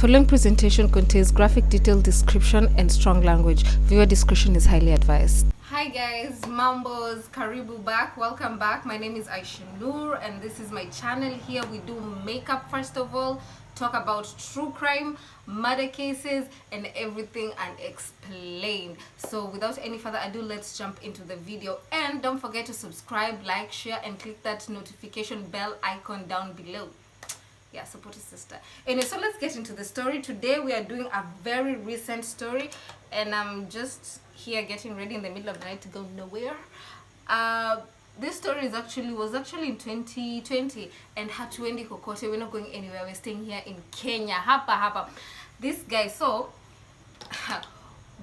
following presentation contains graphic detailed description and strong language. Viewer discretion is highly advised. Hi guys, Mambos, Karibu back, welcome back. My name is Ayshar and this is my channel. Here we do makeup first of all, talk about true crime, murder cases and everything unexplained. So without any further ado, let's jump into the video, and don't forget to subscribe, like, share and click that notification bell icon down below. Yeah, support a sister. Anyway, so let's get into the story. Today we are doing a very recent story, and I'm just here getting ready in the middle of the night to go nowhere. This story was actually in 2020, and hatuendi kokote. We're not going anywhere. We're staying here in Kenya. Hapa. This guy, so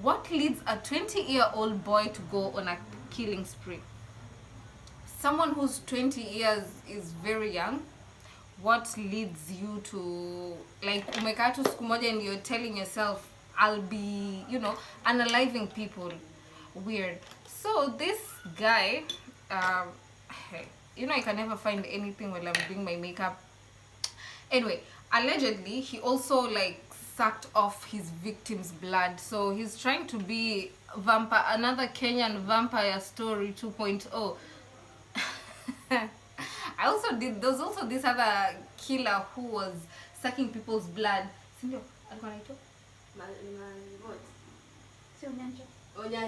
what leads a 20-year-old boy to go on a killing spree? Someone who's 20 years is very young. What leads you to, like, umekaa tu siku moja and you're telling yourself, I'll be, unaliving people? Weird. So this guy, I can never find anything while I'm doing my makeup. Anyway, allegedly he also sucked off his victim's blood. So he's trying to be another Kenyan vampire story 2.0. There's also this other killer who was sucking people's blood.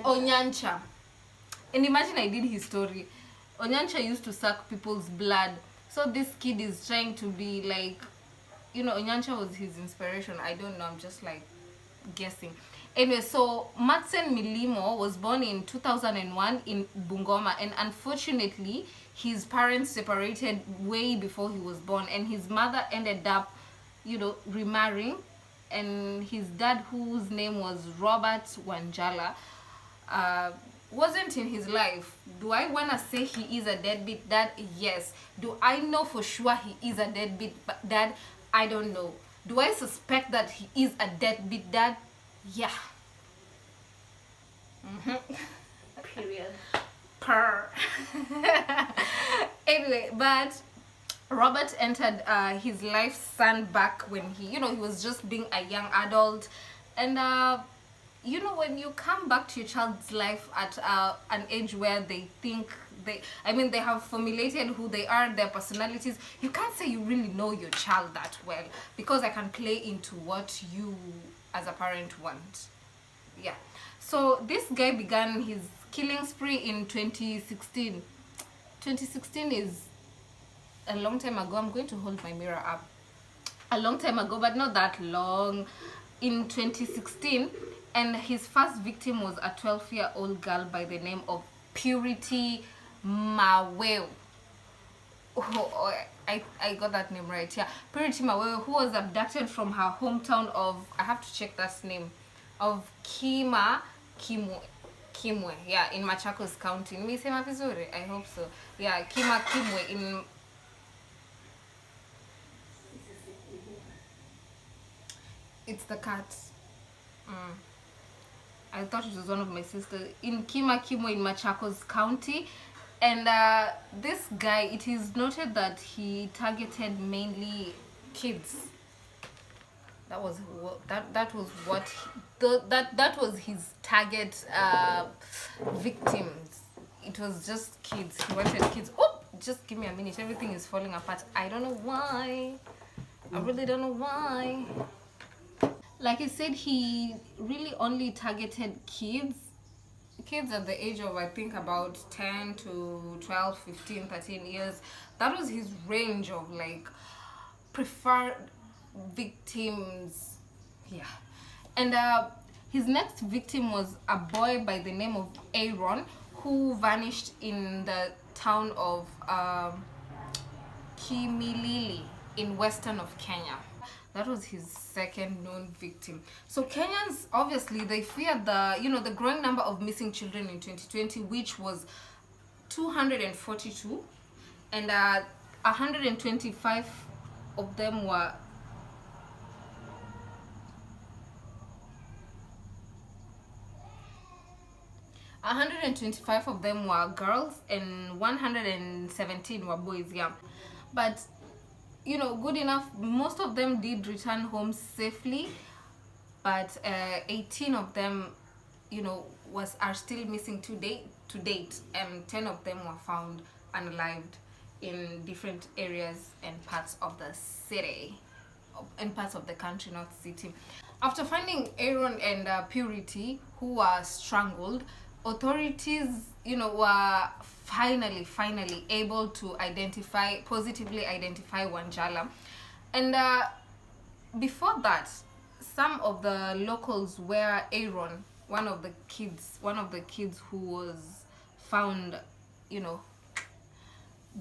Onyancha. And imagine I did his story. Onyancha used to suck people's blood. So this kid is trying to be Onyancha was his inspiration. I don't know, I'm just guessing. Anyway, so Matheri Milimo was born in 2001 in Bungoma, and unfortunately his parents separated way before he was born, and his mother ended up remarrying, and his dad, whose name was Robert Wanjala, wasn't in his life. Do I want to say he is a deadbeat dad? Yes. Do I know for sure he is a deadbeat dad? I don't know. Do I suspect that he is a deadbeat dad? Yeah. Period. Anyway, but Robert entered his life's sandbag when he was just being a young adult, and when you come back to your child's life at an age where they think they have formulated who they are, their personalities, you can't say you really know your child that well, because I can play into what you as a parent want. Yeah. So this guy began his killing spree in 2016. 2016 is a long time ago. I'm going to hold my mirror up. A long time ago, but not that long. In 2016, and his first victim was a 12-year-old girl by the name of Purity Maweo. Oh, I got that name right. Yeah, Purity Maweo, who was abducted from her hometown of, I have to check that name, of Kimwe, yeah, in Machakos County. Nimesema vizuri? I hope so. Yeah, Kimwe in it's the cat. I thought it was one of my sisters. In Kimwe in Machakos County. And this guy, it is noted that he targeted mainly kids. That was his target victims. It was just kids. He wanted kids. Oh, just give me a minute. Everything is falling apart. I don't know why. I really don't know why. Like I said, he really only targeted kids at the age of, I think, about 10 to 12, 15, 13 years. That was his range of preferred victims. Yeah. And his next victim was a boy by the name of Aaron, who vanished in the town of Kimilili in western of Kenya. That was his second known victim. So Kenyans, obviously, they feared the growing number of missing children in 2020, which was 242, and 125 of them were girls and 117 were boys. Yeah, but good enough. Most of them did return home safely, but 18 of them, are still missing to date, and 10 of them were found unalived in different areas and parts of the city, and parts of the country, not city. After finding Aaron and Purity, who were strangled, authorities, were finally able to positively identify Wanjala. And before that, some of the locals where Aaron, one of the kids who was found,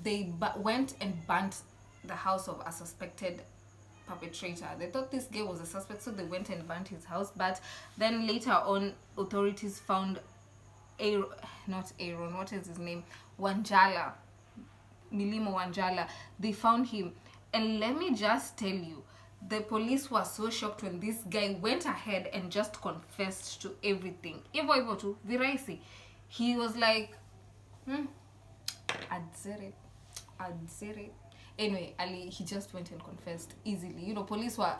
they went and burnt the house of a suspected perpetrator. They thought this guy was a suspect, so they went and burnt his house. But then later on, authorities found not Aaron, what is his name? Wanjala. Milimo Wanjala. They found him. And let me just tell you, the police were so shocked when this guy went ahead and just confessed to everything. Evo to Viraisi. He was like, I'd said it. Anyway, Ali, he just went and confessed easily. Police were,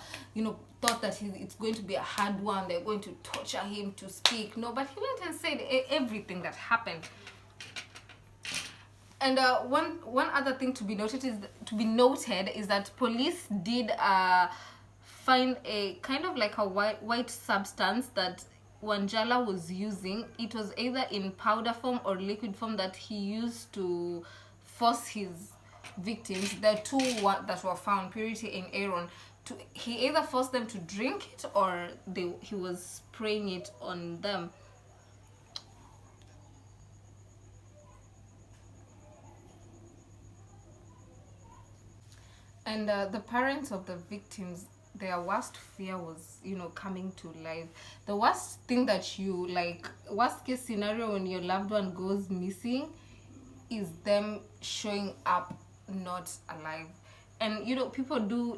thought that it's going to be a hard one. They're going to torture him to speak. No, but he went and said everything that happened. And one other thing to be noted is that police did find a kind of like a white substance that Wanjala was using. It was either in powder form or liquid form that he used to force his victims. The two that were found, Purity and Aaron, he either forced them to drink it or he was spraying it on them. And the parents of the victims, their worst fear was, coming to life. The worst thing that worst case scenario when your loved one goes missing is them showing up not alive. And people do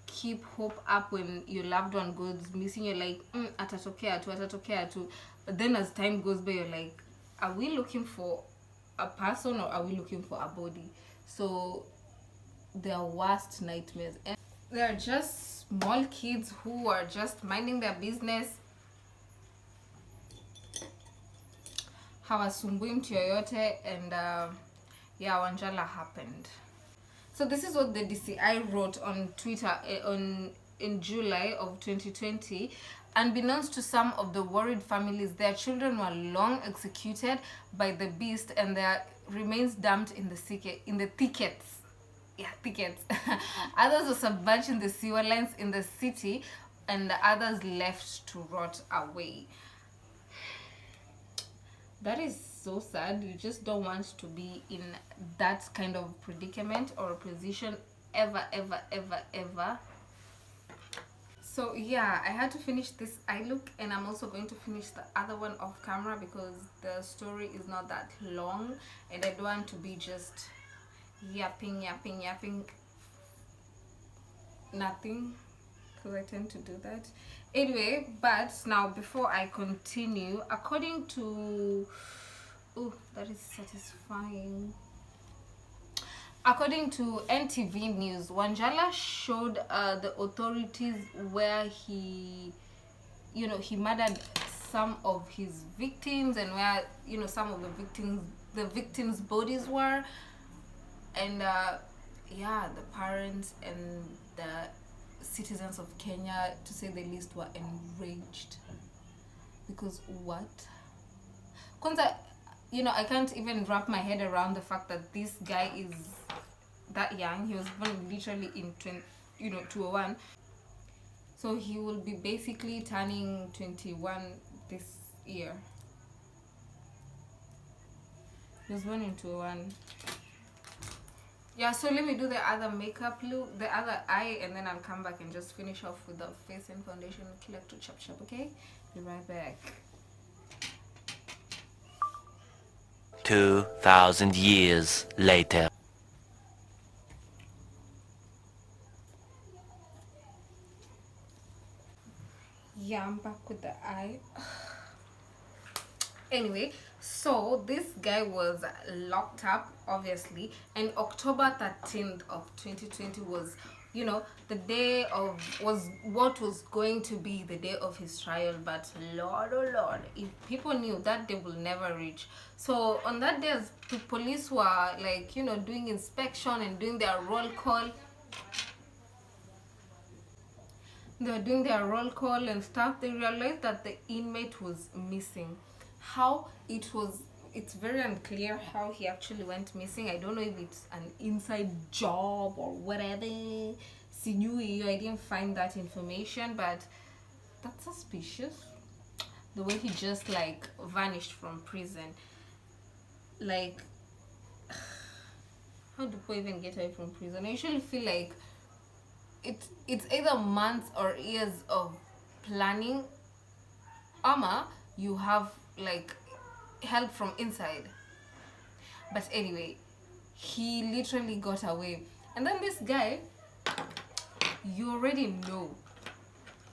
keep hope up when your loved one goes missing. You're like, atatokea tu. But then as time goes by, you're like, are we looking for a person or are we looking for a body? So their worst nightmares. And they're just small kids who are just minding their business, hawasumbui mtu yoyote, and Wanjala happened. So this is what the DCI wrote on Twitter in July of 2020. Unbeknownst to some of the worried families, their children were long executed by the beast and their remains dumped in the thickets. Others were submerged in the sewer lines in the city, and the others left to rot away. That is so sad. You just don't want to be in that kind of predicament or position ever. So yeah, I had to finish this eye look, and I'm also going to finish the other one off camera because the story is not that long and I don't want to be just yapping nothing, because I tend to do that anyway. But now, before I continue, according to that is satisfying. According to NTV News, Wanjala showed the authorities where he murdered some of his victims, and where some of the victims' bodies were. And the parents and the citizens of Kenya, to say the least, were enraged. Because what? Kwanza, I can't even wrap my head around the fact that this guy is that young. He was born literally in 2001. So he will be basically turning 21 this year. He was born in 2001. Yeah, so let me do the other makeup look, the other eye, and then I'll come back and just finish off with the face and foundation. Like to chop, okay? Be right back. 2,000 years later. Yeah, I'm back with the eye. Anyway, So this guy was locked up, obviously, and October 13th of 2020 was, the day of was what was going to be the day of his trial. But Lord, oh Lord, if people knew that, they will never reach. So on that day, as the police were like, doing inspection and doing their roll call, and stuff, they realized that the inmate was missing. How it's very unclear how he actually went missing. I don't know if it's an inside job or whatever. I didn't find that information, but that's suspicious. The way he just like vanished from prison. Like, how do people even get away from prison? I usually feel like it's either months or years of planning, ama you have like help from inside. But anyway, he literally got away. And then this guy, you already know,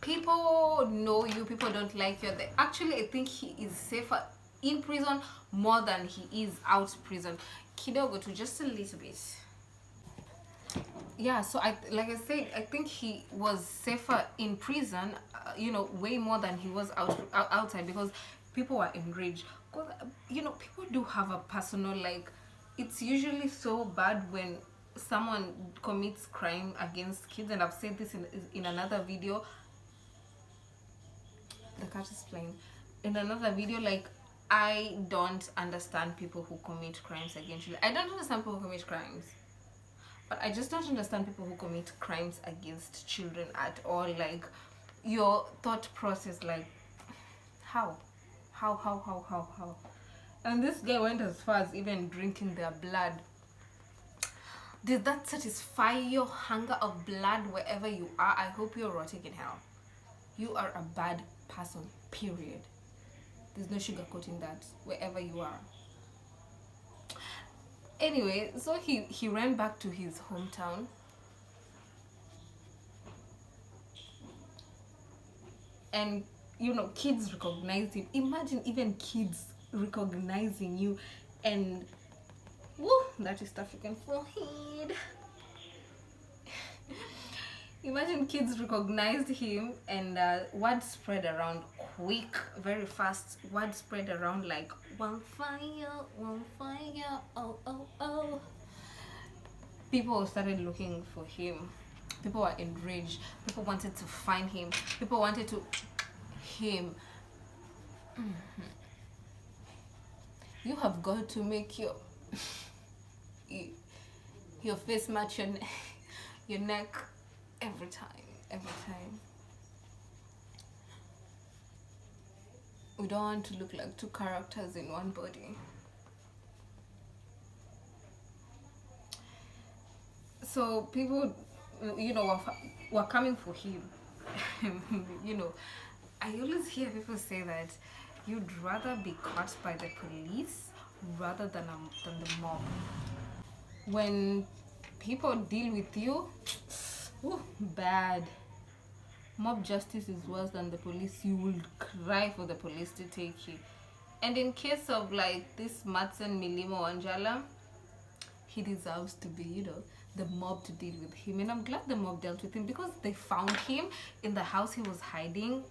people know you, people don't like you. Actually, I think he is safer in prison more than he is out prison. Kidogo to just a little bit. Yeah, so like I said, I think he was safer in prison, way more than he was outside, because people were enraged. Because people do have a personal, like, it's usually so bad when someone commits crime against kids, and I've said this in another video. The cat is playing. In another video, like, I don't understand people who commit crimes against children. I don't understand people who commit crimes. But I just don't understand people who commit crimes against children at all. Like, your thought process, like, how? And this guy went as far as even drinking their blood. Did that satisfy your hunger of blood wherever you are? I hope you're rotting in hell. You are a bad person, period. There's no sugarcoating that wherever you are. Anyway, so he ran back to his hometown, and kids recognized him. Imagine even kids recognizing you, and woo, that is stuff you can forehead. Imagine kids recognized him, and word spread around quick, very fast. Word spread around like, one fire, oh, oh, oh. People started looking for him. People were enraged. People wanted to find him. People wanted to him. You have got to make your face match your neck every time. We don't want to look like two characters in one body. So people, were coming for him. I always hear people say that you'd rather be caught by the police rather than the mob. When people deal with you, bad. Mob justice is worse than the police. You will cry for the police to take you. And in case of like this Matsen Milimo Anjala, he deserves to be, the mob to deal with him. And I'm glad the mob dealt with him, because they found him in the house he was hiding,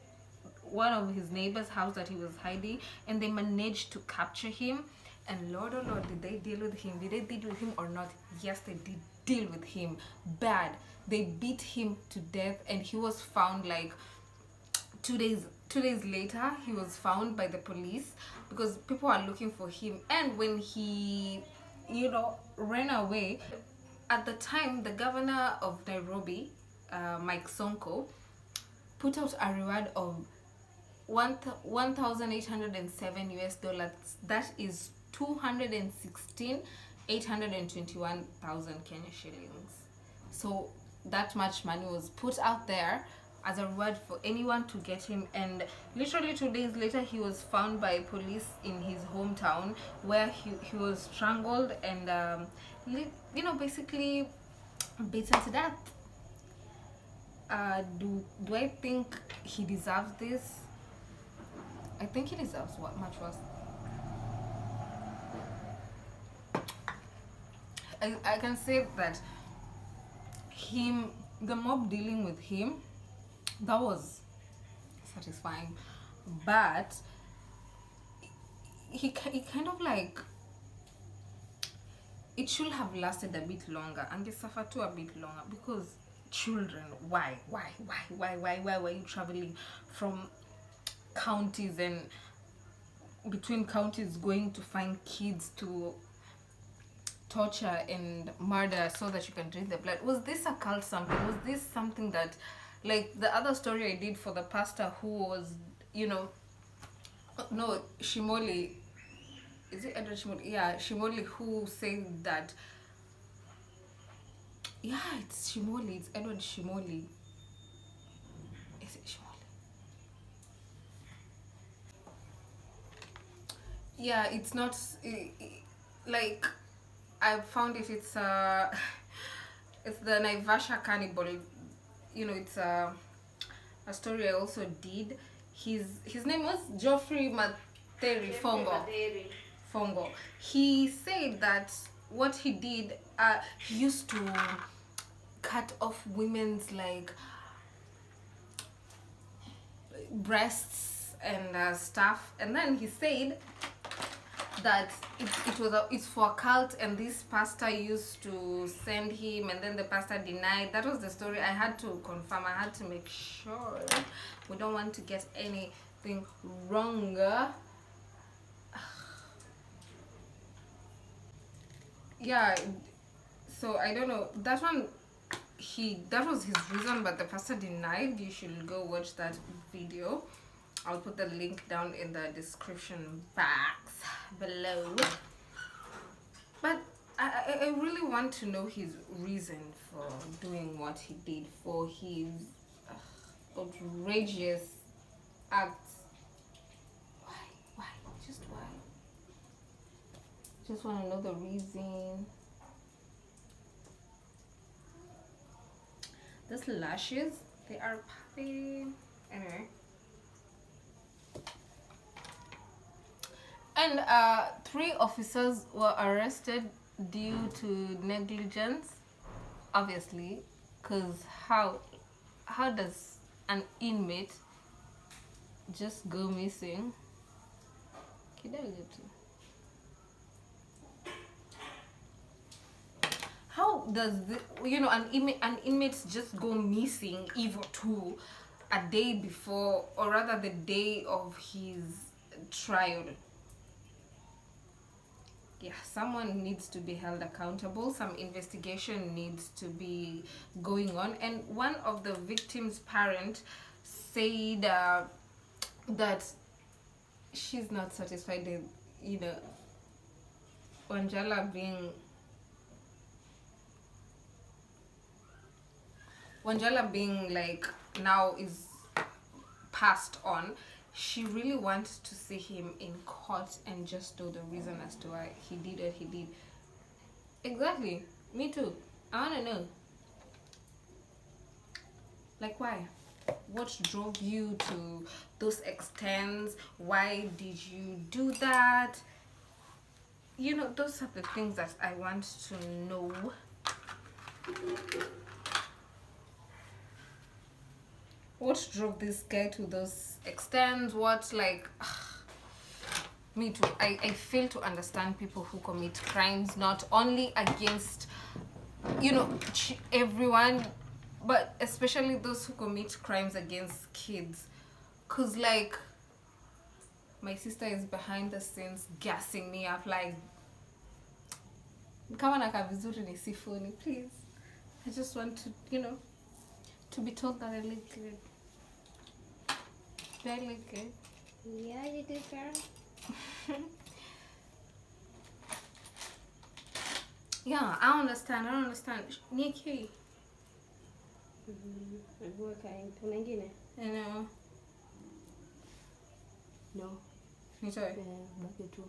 one of his neighbor's house that he was hiding, and they managed to capture him. And Lord, oh Lord, did they deal with him? Did they deal with him or not? Yes, they did deal with him bad. They beat him to death, and he was found like 2 days later. He was found by the police because people are looking for him. And when he ran away, at the time the governor of Nairobi, Mike Sonko, put out a reward of $1,807 US. That is 216,821,000 Kenya shillings. So that much money was put out there as a reward for anyone to get him. And literally 2 days later, he was found by police in his hometown, where he was strangled and basically beaten to death. Do I think he deserves this? I think he deserves much worse. I can say that the mob dealing with him, that was satisfying, but he kind of like, it should have lasted a bit longer and get suffered too a bit longer, because children, why are you traveling from counties and between counties going to find kids to torture and murder so that you can drink the blood? Was this a cult something? Was this something that, like the other story I did for the pastor who was, no, Shimoli, is it Edward Shimoli? Yeah, Shimoli, who said that, yeah, it's Shimoli, it's Edward Shimoli. Is it Shimoli? Yeah, it's not, like, I found it, it's it's the Naivasha cannibal. It's a story I also did. His name was Geoffrey Matheri, fongo. He said that what he did, he used to cut off women's like breasts and stuff, and then he said that it's for a cult, and this pastor used to send him, and then the pastor denied. That was the story. I had to confirm, I had to make sure we don't want to get anything wrong. Yeah, so I don't know, that one, that was his reason, but the pastor denied. You should go watch that video. I'll put the link down in the description box below. But I really want to know his reason for doing what he did, for his outrageous acts. Why? Just why? Just want to know the reason. Those lashes, they are puffy. Anyway. And 3 officers were arrested due to negligence, obviously, because how does an inmate just go missing? How does an inmate just go missing even to a day before, or rather the day of his trial? Yeah, someone needs to be held accountable. Some investigation needs to be going on. And one of the victim's parent said that she's not satisfied with, Wanjala being like now is passed on. She really wants to see him in court and just know the reason as to why he did what he did. Exactly. Me too. I want to know. Like, why? What drove you to those extents? Why did you do that? Those are the things that I want to know. What drove this guy to those extents? Me too. I fail to understand people who commit crimes, not only against, everyone, but especially those who commit crimes against kids. Because, my sister is behind the scenes gassing me up, like, kama naka vizuri ni sifuni, please. I just want to, to be told that I look good. Do I look good? Yeah, you do, girl. Yeah, I don't understand. Nikki. Kuna ingine? I know. No. Me too. Baki tu.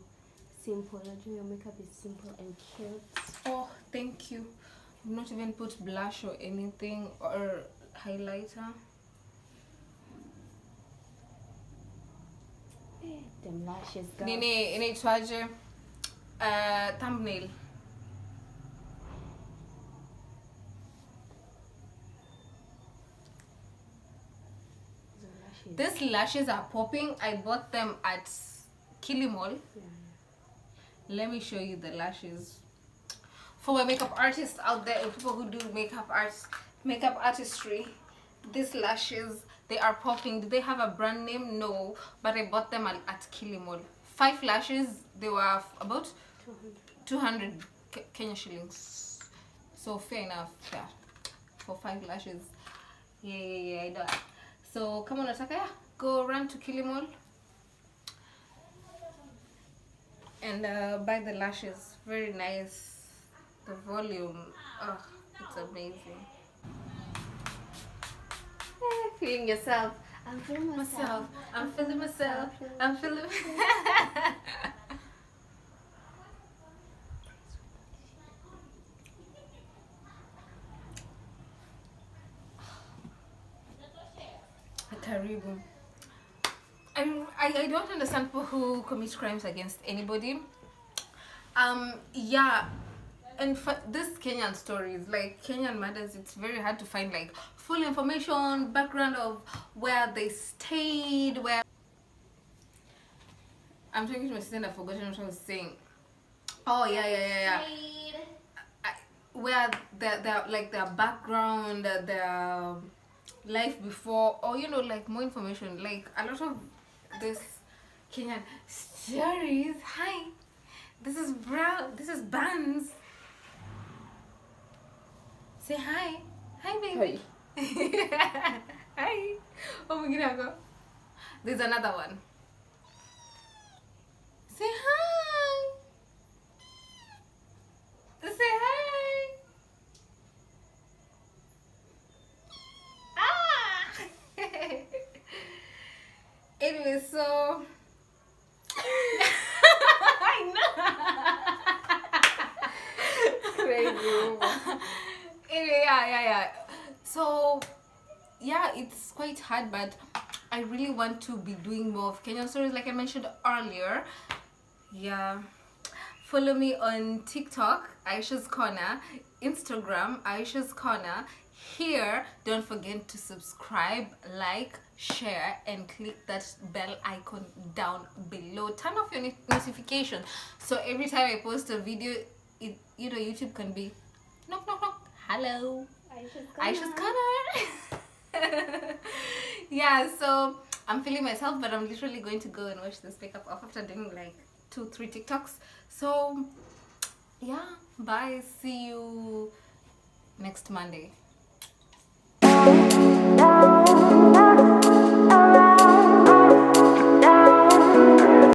Simple. Your makeup is simple and cute. Oh, thank you. I've not even put blush or anything or highlighter. Them lashes, girl. Inaitwaje? Thumbnail. These lashes are popping. I bought them at Kilimall. Let me show you the lashes. For my makeup artists out there, and people who do makeup artistry, these lashes, they are popping. Do they have a brand name? No, but I bought them at Kilimall. 5 lashes, they were about 200 Kenya shillings. So fair enough, yeah, for 5 lashes. Yeah, I know. So come on, Ataka, go run to Kilimall and buy the lashes. Very nice. The volume, oh, it's amazing. Feeling yourself. I'm feeling Myself, I'm feeling myself. I'm feeling. Karibu. I don't understand people who commit crimes against anybody. Yeah, and for this Kenyan stories, like Kenyan murders, it's very hard to find like full information, background of where they stayed, where. I'm talking to my sister and I've forgotten what I was saying. Oh yeah. Where their like their background, their life before, or like more information. Like a lot of this Kenyan stories. Hi, this is Brown. This is Buns. Say hi. Hi, baby. Hi. Hi. Oh my god. There's another one. Say hi. Say hi. Ah. Anyway, so I know. crazy. Anyway, yeah. So yeah, it's quite hard, but I really want to be doing more of Kenyan stories, like I mentioned earlier. Yeah, follow me on TikTok, Aisha's Corner, Instagram, Aisha's Corner. Here, don't forget to subscribe, like, share, and click that bell icon down below. Turn off your notification, so every time I post a video, YouTube can be knock knock knock. Hello, Aisha's Corner. Yeah, so I'm feeling myself, but I'm literally going to go and wash this makeup off after doing like 2-3 TikToks. So yeah, bye. See you next Monday.